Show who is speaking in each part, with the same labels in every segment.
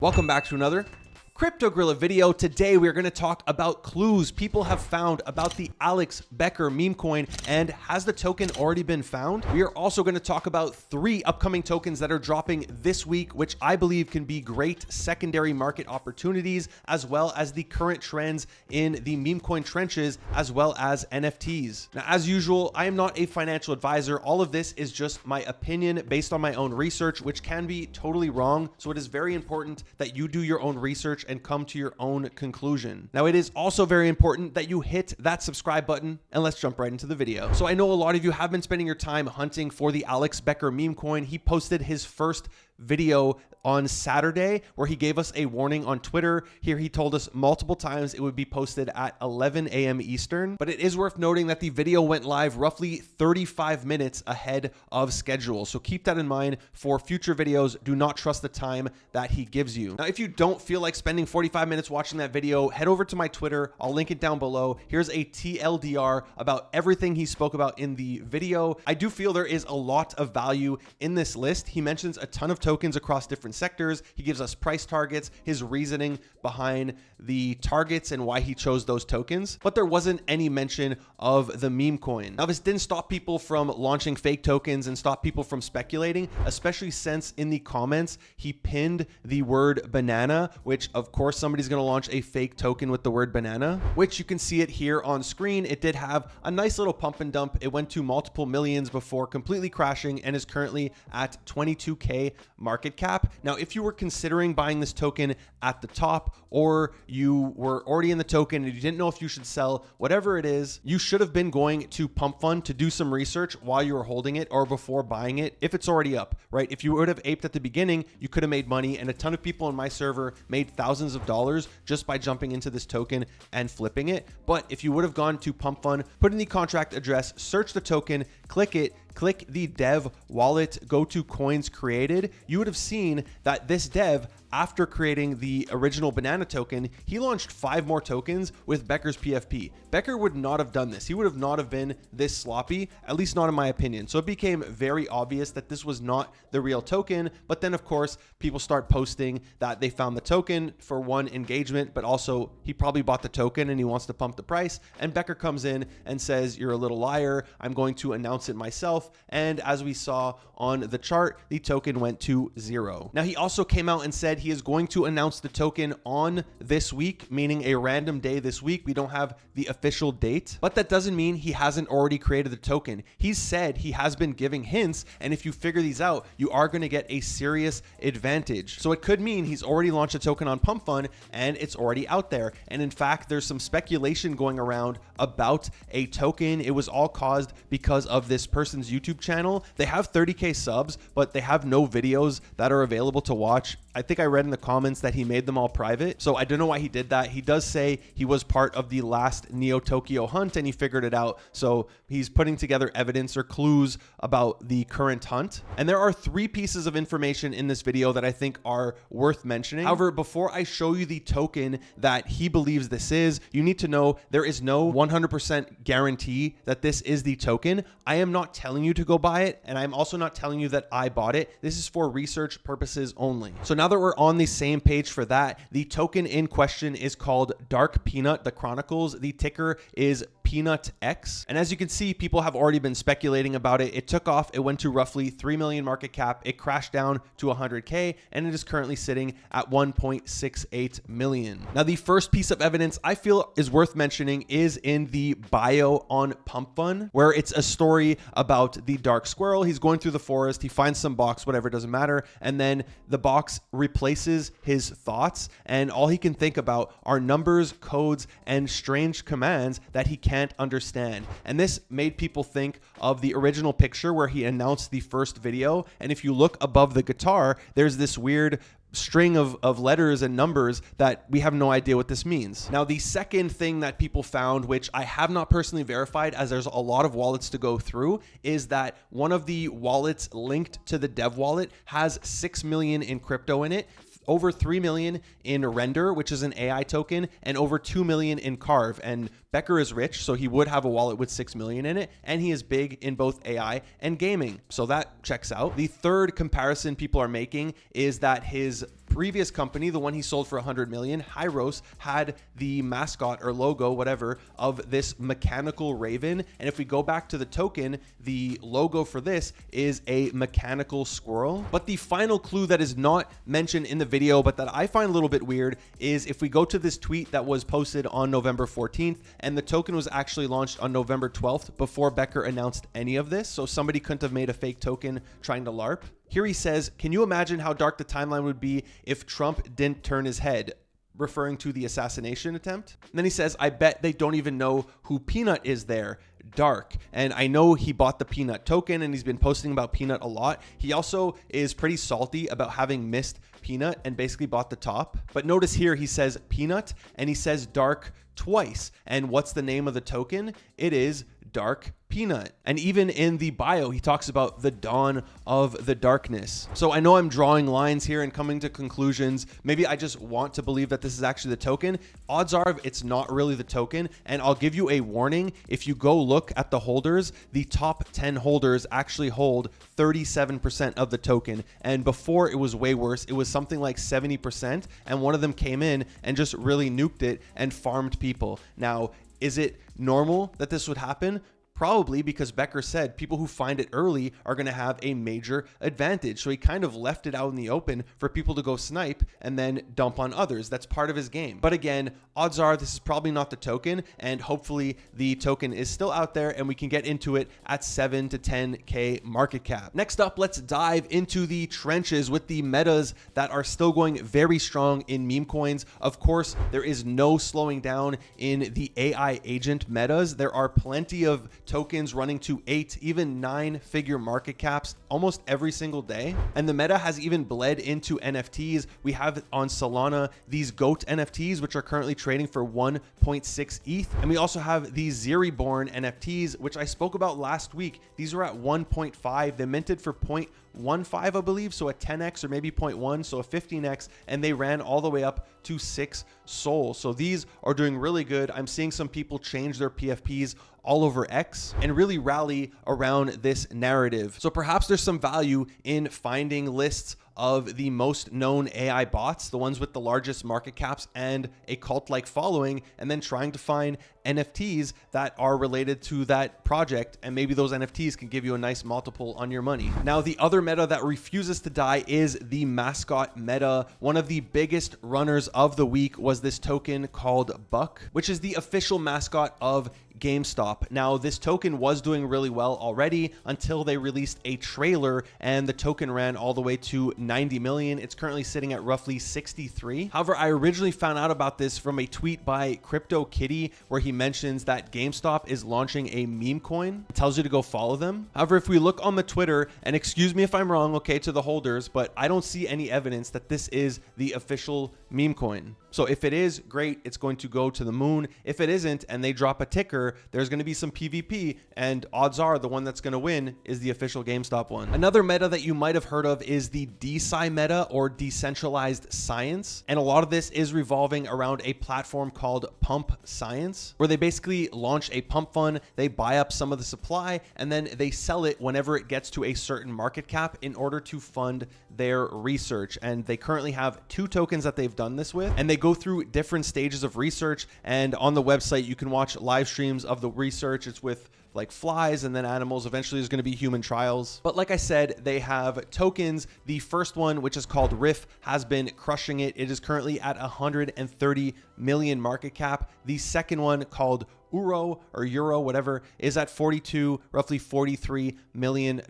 Speaker 1: Welcome back to another Crypto Gorilla video. Today we are going to talk about clues people have found about the Alex Becker meme coin, and has the token already been found? We are also going to talk about 3 upcoming tokens that are dropping this week, which I believe can be great secondary market opportunities, as well as the current trends in the meme coin trenches, as well as NFTs. Now, as usual, I am not a financial advisor. All of this is just my opinion based on my own research, which can be totally wrong. So it is very important that you do your own research and come to your own conclusion. Now, it is also very important that you hit that subscribe button, and let's jump right into the video. So I know a lot of you have been spending your time hunting for the Alex Becker meme coin. He posted his first video on Saturday where he gave us a warning on Twitter. Here he told us multiple times it would be posted at 11 a.m. Eastern, but it is worth noting that the video went live roughly 35 minutes ahead of schedule. So keep that in mind for future videos. Do not trust the time that he gives you. Now, if you don't feel like spending 45 minutes watching that video, head over to my Twitter. I'll link it down below. Here's a TLDR about everything he spoke about in the video. I do feel there is a lot of value in this list. He mentions a ton of tokens across different sectors. He gives us price targets, his reasoning behind the targets and why he chose those tokens, but there wasn't any mention of the meme coin. Now, this didn't stop people from launching fake tokens and stop people from speculating, especially since in the comments he pinned the word banana, which of course somebody's going to launch a fake token with the word banana, which you can see it here on screen. It did have a nice little pump and dump. It went to multiple millions before completely crashing and is currently at 22K market cap. Now, if you were considering buying this token at the top, or you were already in the token and you didn't know if you should sell, whatever it is, you should have been going to pumpfun to do some research while you were holding it or before buying it if it's already up, right? If you would have aped at the beginning, you could have made money, and a ton of people in my server made thousands of dollars just by jumping into this token and flipping it. But if you would have gone to pumpfun, put in the contract address, search the token, click it, click the dev wallet, go to coins created, you would have seen that this dev, after creating the original banana token, he launched 5 more tokens with Becker's PFP. Becker would not have done this. He would have not have been this sloppy, at least not in my opinion. So it became very obvious that this was not the real token. But then of course, people start posting that they found the token for one, engagement, but also he probably bought the token and he wants to pump the price. And Becker comes in and says, "You're a little liar. I'm going to announce it myself." And as we saw on the chart, the token went to 0. Now, he also came out and said he is going to announce the token on this week, meaning a random day this week. We don't have the official date, but that doesn't mean he hasn't already created the token. He said he has been giving hints, and if you figure these out, you are going to get a serious advantage. So it could mean he's already launched a token on pumpfun and it's already out there. And in fact, there's some speculation going around about a token. It was all caused because of this person's YouTube channel. They have 30K subs, but they have no videos that are available to watch. I think I read in the comments that he made them all private. So I don't know why he did that. He does say he was part of the last Neo Tokyo hunt and he figured it out. So he's putting together evidence or clues about the current hunt. And there are 3 pieces of information in this video that I think are worth mentioning. However, before I show you the token that he believes this is, you need to know there is no 100% guarantee that this is the token. I am not telling you to go buy it, and I'm also not telling you that I bought it. This is for research purposes only. So now that we're on the same page for that, the token in question is called Dark Peanut, the Chronicles. The ticker is pnutx. And as you can see, people have already been speculating about it. It took off. It went to roughly 3 million market cap. It crashed down to 100K, and it is currently sitting at 1.68 million. Now, the first piece of evidence I feel is worth mentioning is in the bio on pumpfun, where it's a story about the dark squirrel. He's going through the forest. He finds some box, whatever, it doesn't matter. And then the box replaces his thoughts, and all he can think about are numbers, codes, and strange commands that he can't understand. And this made people think of the original picture where he announced the first video. And if you look above the guitar, there's this weird string of letters and numbers that we have no idea what this means. Now, the second thing that people found, which I have not personally verified as there's a lot of wallets to go through, is that one of the wallets linked to the dev wallet has 6 million in crypto in it, over 3 million in Render, which is an AI token, and over 2 million in Carve. And Becker is rich, so he would have a wallet with 6 million in it, and he is big in both AI and gaming. So that checks out. The third comparison people are making is that his previous company, the one he sold for 100 million, Hyros, had the mascot or logo, whatever, of this mechanical raven. And if we go back to the token, the logo for this is a mechanical squirrel. But the final clue that is not mentioned in the video, but that I find a little bit weird, is if we go to this tweet that was posted on November 14th, and the token was actually launched on November 12th before Becker announced any of this. So somebody couldn't have made a fake token trying to LARP. Here he says, can you imagine how dark the timeline would be if Trump didn't turn his head? Referring to the assassination attempt. And then he says, I bet they don't even know who Pnut is there. Dark. And I know he bought the Pnut token and he's been posting about Pnut a lot. He also is pretty salty about having missed Pnut and basically bought the top. But notice here he says Pnut and he says dark twice. And what's the name of the token? It is Dark Pnut. And even in the bio, he talks about the dawn of the darkness. So I know I'm drawing lines here and coming to conclusions. Maybe I just want to believe that this is actually the token. Odds are it's not really the token. And I'll give you a warning. If you go look at the holders, the top 10 holders actually hold 37% of the token. And before, it was way worse. It was something like 70%. And one of them came in and just really nuked it and farmed people. Now, is it normal that this would happen? Probably, because Becker said people who find it early are going to have a major advantage. So he kind of left it out in the open for people to go snipe and then dump on others. That's part of his game. But again, odds are this is probably not the token, and hopefully the token is still out there and we can get into it at 7 to 10K market cap. Next up, let's dive into the trenches with the metas that are still going very strong in meme coins. Of course, there is no slowing down in the AI agent metas. There are plenty of tokens running to 8, even 9-figure market caps almost every single day. And the meta has even bled into NFTs. We have on Solana these GOAT NFTs, which are currently trading for 1.6 ETH. And we also have these Zeriborn NFTs, which I spoke about last week. These are at 1.5. They minted for 0.15, I believe. So a 10x or maybe 0.1, so a 15x, and they ran all the way up to 6 Sol. So these are doing really good. I'm seeing some people change their PFPs all over X and really rally around this narrative. So perhaps there's some value in finding lists of the most known AI bots, the ones with the largest market caps and a cult-like following, and then trying to find NFTs that are related to that project, and maybe those NFTs can give you a nice multiple on your money. Now, the other meta that refuses to die is the mascot meta. One of the biggest runners of the week was this token called Buck, which is the official mascot of GameStop. Now, this token was doing really well already until they released a trailer and the token ran all the way to 90 million. It's currently sitting at roughly 63. However, I originally found out about this from a tweet by Crypto Kitty where he mentions that GameStop is launching a meme coin. It tells you to go follow them. However, if we look on the Twitter, and excuse me if I'm wrong, okay, to the holders, but I don't see any evidence that this is the official meme coin. So if it is, great, it's going to go to the moon. If it isn't and they drop a ticker, there's going to be some PvP, and odds are the one that's going to win is the official GameStop one. Another meta that you might have heard of is the DeSci Meta, or decentralized science. And a lot of this is revolving around a platform called Pump Science, where they basically launch a pump fund, they buy up some of the supply, and then they sell it whenever it gets to a certain market cap in order to fund their research. And they currently have 2 tokens that they've done this with, and they go through different stages of research. And on the website, you can watch live streams of the research. It's with like flies and then animals. Eventually there's going to be human trials. But like I said, they have tokens. The first one, which is called Riff, has been crushing it. It is currently at 130 million market cap. The second one, called Euro or Euro, whatever, is at 42, roughly $43 million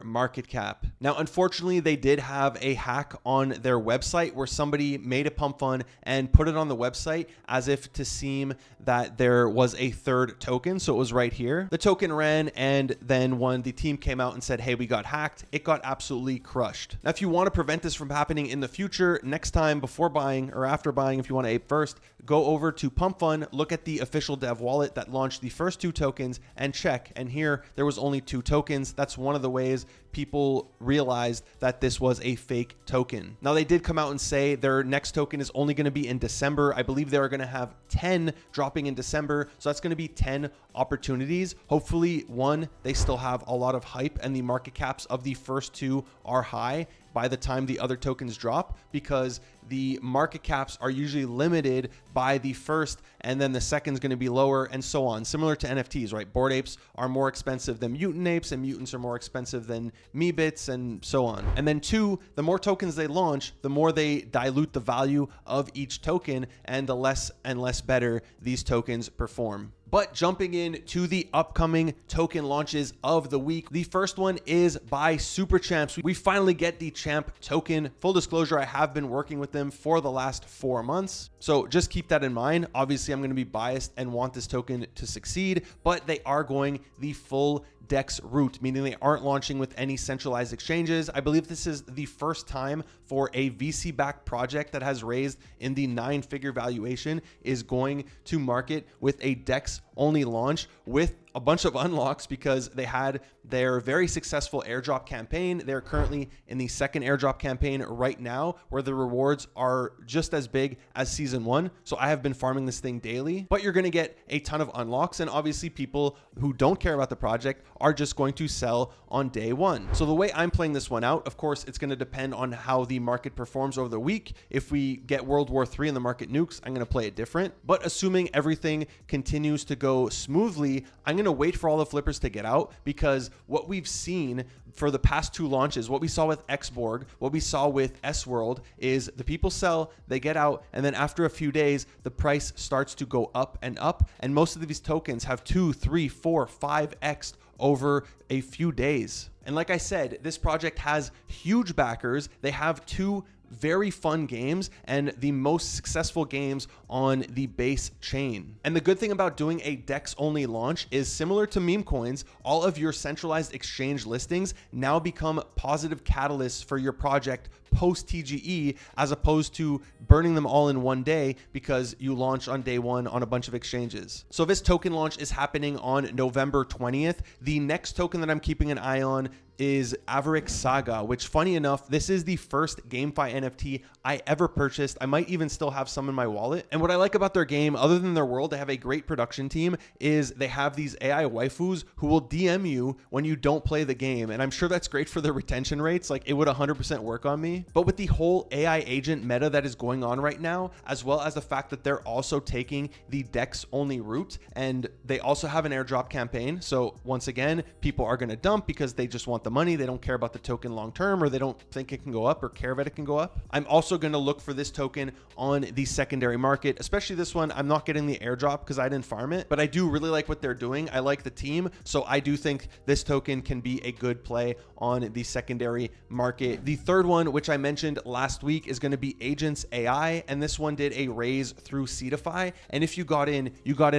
Speaker 1: market cap. Now, unfortunately, they did have a hack on their website where somebody made a pump fund and put it on the website as if to seem that there was a third token. So it was right here. The token ran, and then when the team came out and said, hey, we got hacked, it got absolutely crushed. Now, if you want to prevent this from happening in the future, next time before buying or after buying, if you want to ape first, go over to Pump Fund, look at the official dev wallet that launched the first 2 tokens and check. And here there was only 2 tokens. That's one of the ways people realized that this was a fake token. Now, they did come out and say their next token is only going to be in December. I believe they are going to have 10 dropping in December. So that's going to be 10 opportunities. Hopefully, one, they still have a lot of hype and the market caps of the first two are high by the time the other tokens drop, because the market caps are usually limited by the first, and then the second is going to be lower, and so on. Similar to NFTs, right? Bored apes are more expensive than mutant apes, and mutants are more expensive than Meebits, and so on. And then two, the more tokens they launch, the more they dilute the value of each token, and the less and less better these tokens perform. But jumping in to the upcoming token launches of the week, the first one is by Super Champs. We finally get the Champ token. Full disclosure, I have been working with them for the last 4 months. So just keep that in mind. Obviously, I'm going to be biased and want this token to succeed, but they are going the full DEX route, meaning they aren't launching with any centralized exchanges. I believe this is the first time for a VC-backed project that has raised in the 9-figure valuation is going to market with a DEX-only launch with a bunch of unlocks, because they had their very successful airdrop campaign. They're currently in the second airdrop campaign right now, where the rewards are just as big as season 1. So I have been farming this thing daily, but you're going to get a ton of unlocks. And obviously people who don't care about the project are just going to sell on day 1. So the way I'm playing this one out, of course, it's going to depend on how the market performs over the week. If we get World War III and the market nukes, I'm going to play it different. But assuming everything continues to go smoothly, I'm going to wait for all the flippers to get out, because what we've seen for the past 2 launches, what we saw with Xborg, what we saw with S-World, is the people sell, they get out, and then after a few days, the price starts to go up and up. And most of these tokens have 2, 3, 4, 5x over a few days. And like I said, this project has huge backers. They have 2 very fun games and the most successful games on the base chain. And the good thing about doing a DEX only launch is, similar to Memecoins, all of your centralized exchange listings now become positive catalysts for your project post TGE, as opposed to burning them all in one day because you launch on day 1 on a bunch of exchanges. So this token launch is happening on November 20th. The next token that I'm keeping an eye on is Avarik Saga, which, funny enough, this is the first GameFi NFT I ever purchased. I might even still have some in my wallet. And what I like about their game, other than their world, they have a great production team, is they have these AI waifus who will DM you when you don't play the game. And I'm sure that's great for their retention rates. Like, it would 100% work on me. But with the whole AI agent meta that is going on right now, as well as the fact that they're also taking the DEX only route, and they also have an airdrop campaign. So once again, people are going to dump because they just want the money. They don't care about the token long term, or they don't think it can go up or care that it can go up. I'm also going to look for this token on the secondary market, especially this one. I'm not getting the airdrop because I didn't farm it, but I do really like what they're doing. I like the team. So I do think this token can be a good play on the secondary market. The third one, which I mentioned last week, is going to be Agents AI. And this one did a raise through Seedify. And if you got in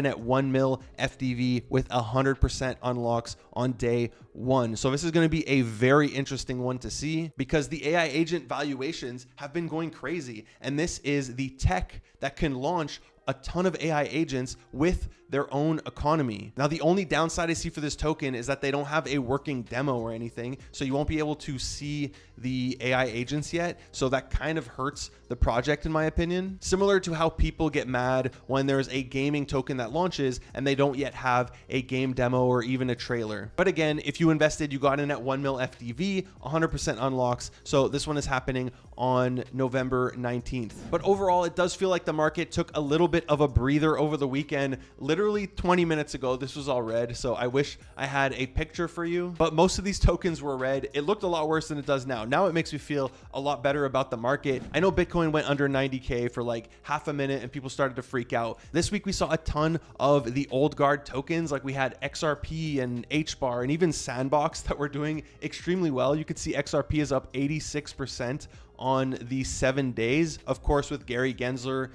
Speaker 1: at 1 mil FDV with 100% unlocks on day 1. So this is going to be a very interesting one to see, because the AI agent valuations have been going crazy. And this is the tech that can launch a ton of AI agents with their own economy. Now, the only downside I see for this token is that they don't have a working demo or anything, so you won't be able to see the AI agents yet. So that kind of hurts the project, in my opinion. Similar to how people get mad when there's a gaming token that launches and they don't yet have a game demo or even a trailer. But again, if you invested, you got in at 1 mil FDV, 100% unlocks. So this one is happening on November 19th. But overall, it does feel like the market took a little bit of a breather over the weekend. Literally 20 minutes ago, this was all red. So I wish I had a picture for you, but most of these tokens were red. It looked a lot worse than it does now. Now it makes me feel a lot better about the market. I know Bitcoin went under 90K for like half a minute and people started to freak out. This week, we saw a ton of the old guard tokens. Like, we had XRP and HBAR and even Sandbox that were doing extremely well. You could see XRP is up 86% on the 7 days. Of course, with Gary Gensler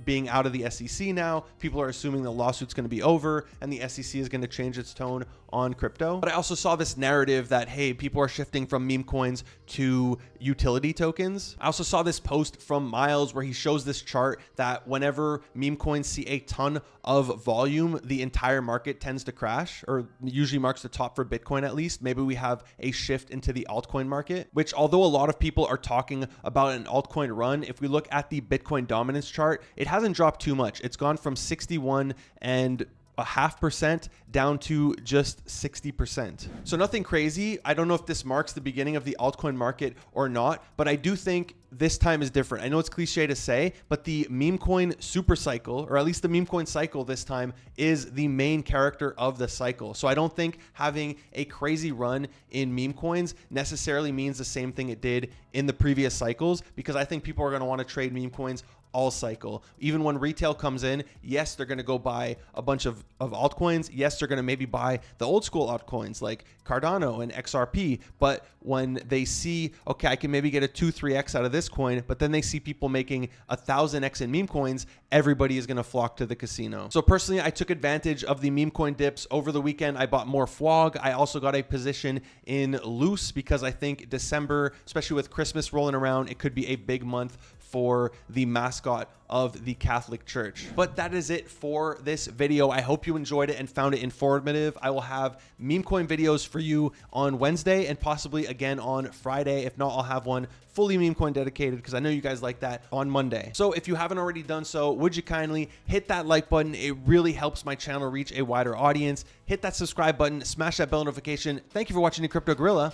Speaker 1: being out of the SEC now, people are assuming the lawsuit's going to be over and the SEC is going to change its tone on crypto. But I also saw this narrative that, hey, people are shifting from meme coins to utility tokens. I also saw this post from Miles where he shows this chart that whenever meme coins see a ton of volume, the entire market tends to crash, or usually marks the top for Bitcoin at least. Maybe we have a shift into the altcoin market, which, although a lot of people are talking about an altcoin run, if we look at the Bitcoin dominance chart, it hasn't dropped too much. It's gone from 61 and a 0.5% down to just 60%. So nothing crazy. I don't know if this marks the beginning of the altcoin market or not, but I do think this time is different. I know it's cliche to say, but the Memecoin Supercycle, or at least the Memecoin cycle this time, is the main character of the cycle. So I don't think having a crazy run in meme coins necessarily means the same thing it did in the previous cycles, because I think people are going to want to trade meme coins all cycle. Even when retail comes in, yes, they're going to go buy a bunch of altcoins. Yes, they're going to maybe buy the old school altcoins like Cardano and XRP. But when they see, okay, I can maybe get a 2-3x out of this coin, but then they see people making 1,000x in meme coins, everybody is going to flock to the casino. So personally, I took advantage of the meme coin dips over the weekend. I bought more fwog. I also got a position in luce because I think December, especially with Christmas rolling around, it could be a big month for the mascot of the Catholic Church. But that is it for this video. I hope you enjoyed it and found it informative. I will have meme coin videos for you on Wednesday and possibly again on Friday. If not, I'll have one fully meme coin dedicated because I know you guys like that on Monday. So if you haven't already done so, would you kindly hit that like button? It really helps my channel reach a wider audience. Hit that subscribe button, smash that bell notification. Thank you for watching the Crypto Gorilla.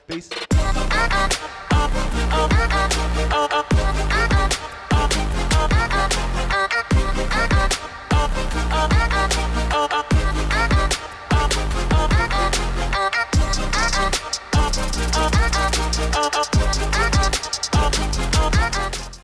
Speaker 1: Peace.